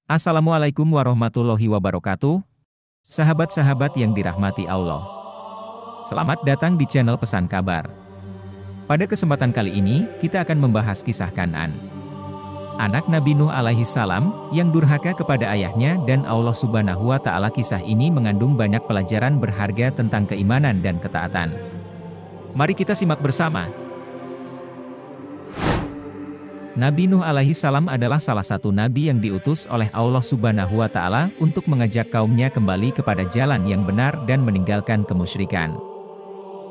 Assalamualaikum warahmatullahi wabarakatuh. Sahabat-sahabat yang dirahmati Allah. Selamat datang di channel Pesan Kabar. Pada kesempatan kali ini, kita akan membahas kisah Kan'an, anak Nabi Nuh alaihi salam, yang durhaka kepada ayahnya dan Allah Subhanahu wa Ta'ala. Kisah ini mengandung banyak pelajaran berharga tentang keimanan dan ketaatan. Mari kita simak bersama. Nabi Nuh alaihi salam adalah salah satu nabi yang diutus oleh Allah Subhanahu wa Ta'ala untuk mengajak kaumnya kembali kepada jalan yang benar dan meninggalkan kemusyrikan.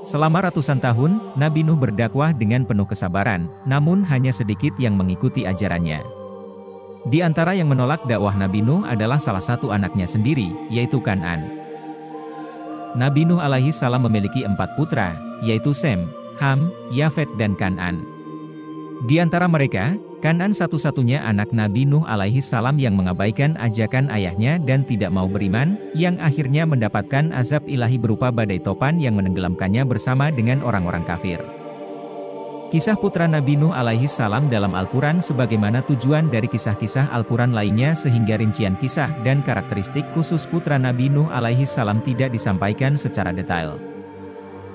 Selama ratusan tahun, Nabi Nuh berdakwah dengan penuh kesabaran, namun hanya sedikit yang mengikuti ajarannya. Di antara yang menolak dakwah Nabi Nuh adalah salah satu anaknya sendiri, yaitu Kan'an. Nabi Nuh alaihi salam memiliki 4 putra, yaitu Sem, Ham, Yafet dan Kan'an. Di antara mereka, Kan'an satu-satunya anak Nabi Nuh alaihi salam yang mengabaikan ajakan ayahnya dan tidak mau beriman, yang akhirnya mendapatkan azab ilahi berupa badai topan yang menenggelamkannya bersama dengan orang-orang kafir. Kisah putra Nabi Nuh alaihi salam dalam Al-Quran sebagaimana tujuan dari kisah-kisah Al-Quran lainnya, sehingga rincian kisah dan karakteristik khusus putra Nabi Nuh alaihi salam tidak disampaikan secara detail.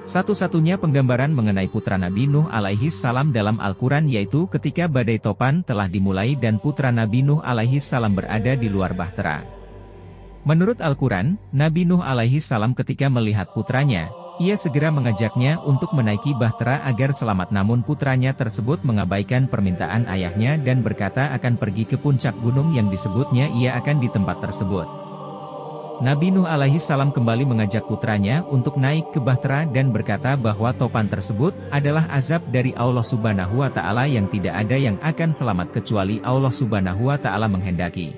Satu-satunya penggambaran mengenai putra Nabi Nuh alaihi salam dalam Al-Quran yaitu ketika badai topan telah dimulai dan putra Nabi Nuh alaihi salam berada di luar bahtera. Menurut Al-Quran, Nabi Nuh alaihi salam ketika melihat putranya, ia segera mengajaknya untuk menaiki bahtera agar selamat, namun putranya tersebut mengabaikan permintaan ayahnya dan berkata akan pergi ke puncak gunung yang disebutnya ia akan di tempat tersebut. Nabi Nuh alaihi salam kembali mengajak putranya untuk naik ke bahtera dan berkata bahwa topan tersebut adalah azab dari Allah Subhanahu wa Ta'ala yang tidak ada yang akan selamat kecuali Allah Subhanahu wa Ta'ala menghendaki.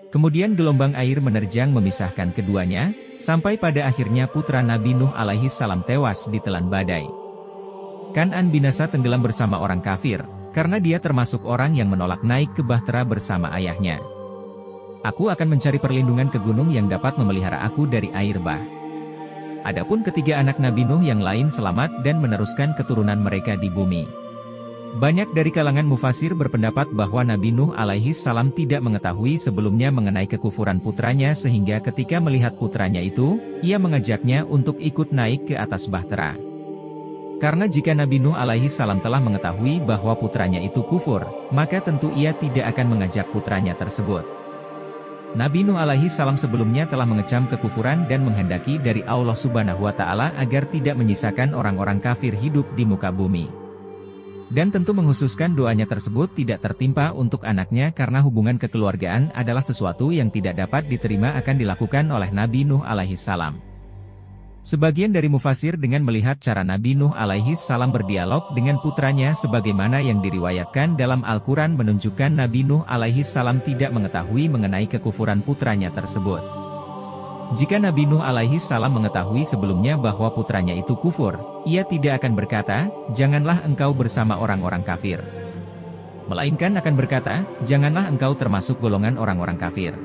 Kemudian gelombang air menerjang memisahkan keduanya, sampai pada akhirnya putra Nabi Nuh alaihi salam tewas ditelan badai. Kan'an binasa tenggelam bersama orang kafir, karena dia termasuk orang yang menolak naik ke bahtera bersama ayahnya. Aku akan mencari perlindungan ke gunung yang dapat memelihara aku dari air bah. Adapun ketiga anak Nabi Nuh yang lain selamat dan meneruskan keturunan mereka di bumi. Banyak dari kalangan mufasir berpendapat bahwa Nabi Nuh alaihi salam tidak mengetahui sebelumnya mengenai kekufuran putranya, sehingga ketika melihat putranya itu, ia mengajaknya untuk ikut naik ke atas bahtera. Karena jika Nabi Nuh alaihi salam telah mengetahui bahwa putranya itu kufur, maka tentu ia tidak akan mengajak putranya tersebut. Nabi Nuh alaihi salam sebelumnya telah mengecam kekufuran dan menghendaki dari Allah Subhanahu wa Ta'ala agar tidak menyisakan orang-orang kafir hidup di muka bumi. Dan tentu menghususkan doanya tersebut tidak tertimpa untuk anaknya karena hubungan kekeluargaan adalah sesuatu yang tidak dapat diterima akan dilakukan oleh Nabi Nuh alaihi salam. Sebagian dari mufasir dengan melihat cara Nabi Nuh alaihi salam berdialog dengan putranya sebagaimana yang diriwayatkan dalam Al-Quran menunjukkan Nabi Nuh alaihi salam tidak mengetahui mengenai kekufuran putranya tersebut. Jika Nabi Nuh alaihi salam mengetahui sebelumnya bahwa putranya itu kufur, ia tidak akan berkata, "Janganlah engkau bersama orang-orang kafir." Melainkan akan berkata, "Janganlah engkau termasuk golongan orang-orang kafir."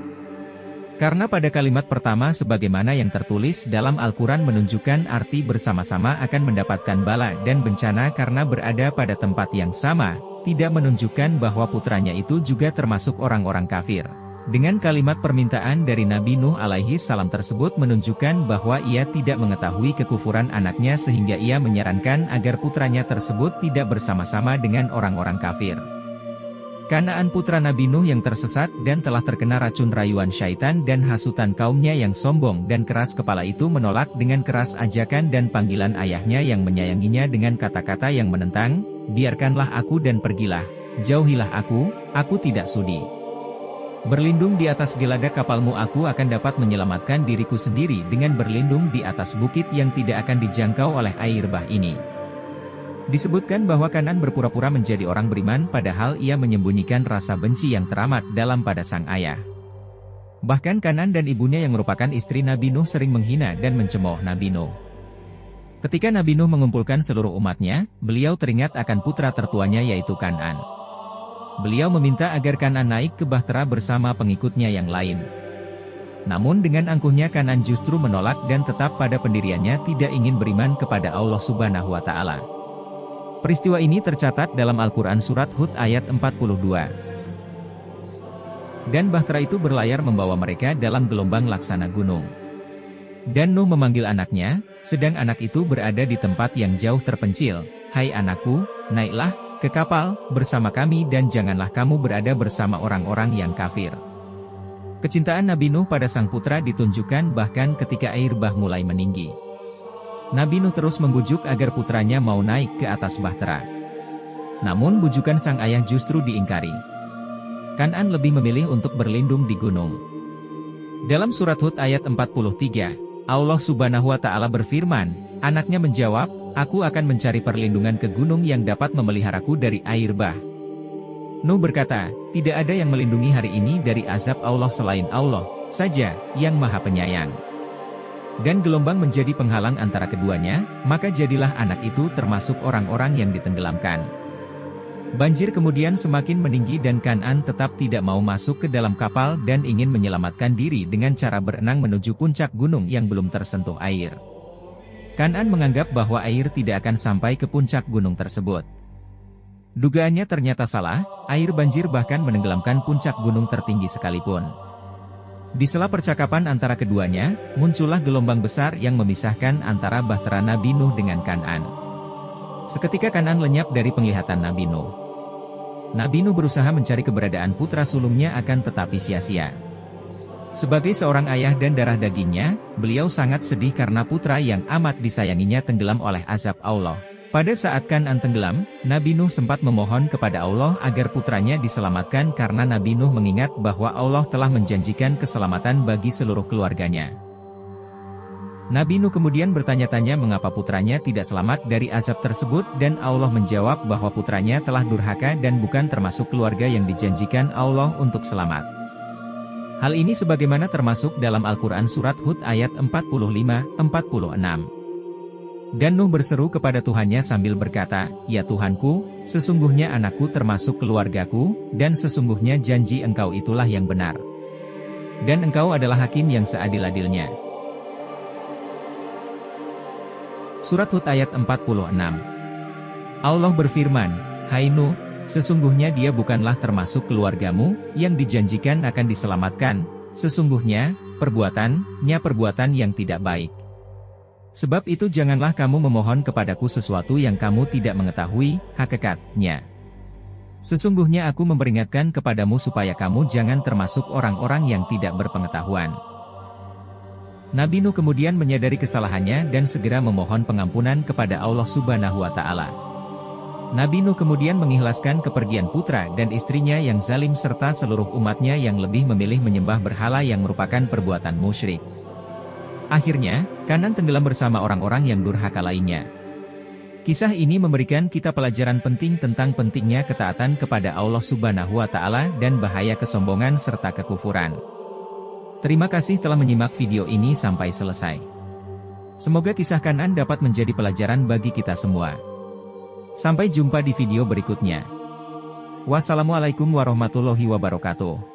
Karena pada kalimat pertama sebagaimana yang tertulis dalam Al-Quran menunjukkan arti bersama-sama akan mendapatkan bala dan bencana karena berada pada tempat yang sama, tidak menunjukkan bahwa putranya itu juga termasuk orang-orang kafir. Dengan kalimat permintaan dari Nabi Nuh alaihi salam tersebut menunjukkan bahwa ia tidak mengetahui kekufuran anaknya, sehingga ia menyarankan agar putranya tersebut tidak bersama-sama dengan orang-orang kafir. Kan'an putra Nabi Nuh yang tersesat dan telah terkena racun rayuan syaitan dan hasutan kaumnya yang sombong dan keras kepala itu menolak dengan keras ajakan dan panggilan ayahnya yang menyayanginya dengan kata-kata yang menentang, "Biarkanlah aku dan pergilah, jauhilah aku tidak sudi. Berlindung di atas geladak kapalmu, aku akan dapat menyelamatkan diriku sendiri dengan berlindung di atas bukit yang tidak akan dijangkau oleh air bah ini." Disebutkan bahwa Kan'an berpura-pura menjadi orang beriman padahal ia menyembunyikan rasa benci yang teramat dalam pada sang ayah. Bahkan Kan'an dan ibunya yang merupakan istri Nabi Nuh sering menghina dan mencemooh Nabi Nuh. Ketika Nabi Nuh mengumpulkan seluruh umatnya, beliau teringat akan putra tertuanya yaitu Kan'an. Beliau meminta agar Kan'an naik ke bahtera bersama pengikutnya yang lain. Namun dengan angkuhnya Kan'an justru menolak dan tetap pada pendiriannya tidak ingin beriman kepada Allah Subhanahu wa Ta'ala. Peristiwa ini tercatat dalam Al-Quran Surat Hud ayat 42. Dan bahtera itu berlayar membawa mereka dalam gelombang laksana gunung. Dan Nuh memanggil anaknya, sedang anak itu berada di tempat yang jauh terpencil. Hai anakku, naiklah ke kapal bersama kami dan janganlah kamu berada bersama orang-orang yang kafir. Kecintaan Nabi Nuh pada sang putra ditunjukkan bahkan ketika air bah mulai meninggi. Nabi Nuh terus membujuk agar putranya mau naik ke atas bahtera. Namun bujukan sang ayah justru diingkari. Kan'an lebih memilih untuk berlindung di gunung. Dalam surat Hud ayat 43, Allah Subhanahu wa Ta'ala berfirman, anaknya menjawab, aku akan mencari perlindungan ke gunung yang dapat memeliharaku dari air bah. Nuh berkata, tidak ada yang melindungi hari ini dari azab Allah selain Allah saja, yang Maha Penyayang. Dan gelombang menjadi penghalang antara keduanya, maka jadilah anak itu termasuk orang-orang yang ditenggelamkan. Banjir kemudian semakin meninggi dan Kan'an tetap tidak mau masuk ke dalam kapal dan ingin menyelamatkan diri dengan cara berenang menuju puncak gunung yang belum tersentuh air. Kan'an menganggap bahwa air tidak akan sampai ke puncak gunung tersebut. Dugaannya ternyata salah, air banjir bahkan menenggelamkan puncak gunung tertinggi sekalipun. Di sela percakapan antara keduanya, muncullah gelombang besar yang memisahkan antara bahtera Nabi Nuh dengan Kan'an. Seketika Kan'an lenyap dari penglihatan Nabi Nuh. Nabi Nuh berusaha mencari keberadaan putra sulungnya akan tetapi sia-sia. Sebagai seorang ayah dan darah dagingnya, beliau sangat sedih karena putra yang amat disayanginya tenggelam oleh azab Allah. Pada saat Kan'an tenggelam, Nabi Nuh sempat memohon kepada Allah agar putranya diselamatkan karena Nabi Nuh mengingat bahwa Allah telah menjanjikan keselamatan bagi seluruh keluarganya. Nabi Nuh kemudian bertanya-tanya mengapa putranya tidak selamat dari azab tersebut dan Allah menjawab bahwa putranya telah durhaka dan bukan termasuk keluarga yang dijanjikan Allah untuk selamat. Hal ini sebagaimana termasuk dalam Al-Quran Surat Hud ayat 45-46. Dan Nuh berseru kepada Tuhannya sambil berkata, ya Tuhanku, sesungguhnya anakku termasuk keluargaku, dan sesungguhnya janji Engkau itulah yang benar. Dan Engkau adalah hakim yang seadil-adilnya. Surat Hud ayat 46. Allah berfirman, hai Nuh, sesungguhnya dia bukanlah termasuk keluargamu, yang dijanjikan akan diselamatkan, sesungguhnya, perbuatannya perbuatan yang tidak baik. Sebab itu janganlah kamu memohon kepadaku sesuatu yang kamu tidak mengetahui, hakikatnya. Sesungguhnya aku memperingatkan kepadamu supaya kamu jangan termasuk orang-orang yang tidak berpengetahuan. Nabi Nuh kemudian menyadari kesalahannya dan segera memohon pengampunan kepada Allah Subhanahu wa Ta'ala. Nabi Nuh kemudian mengikhlaskan kepergian putra dan istrinya yang zalim serta seluruh umatnya yang lebih memilih menyembah berhala yang merupakan perbuatan musyrik. Akhirnya, Kan'an tenggelam bersama orang-orang yang durhaka lainnya. Kisah ini memberikan kita pelajaran penting tentang pentingnya ketaatan kepada Allah Subhanahu wa Ta'ala dan bahaya kesombongan serta kekufuran. Terima kasih telah menyimak video ini sampai selesai. Semoga kisah Kan'an dapat menjadi pelajaran bagi kita semua. Sampai jumpa di video berikutnya. Wassalamualaikum warahmatullahi wabarakatuh.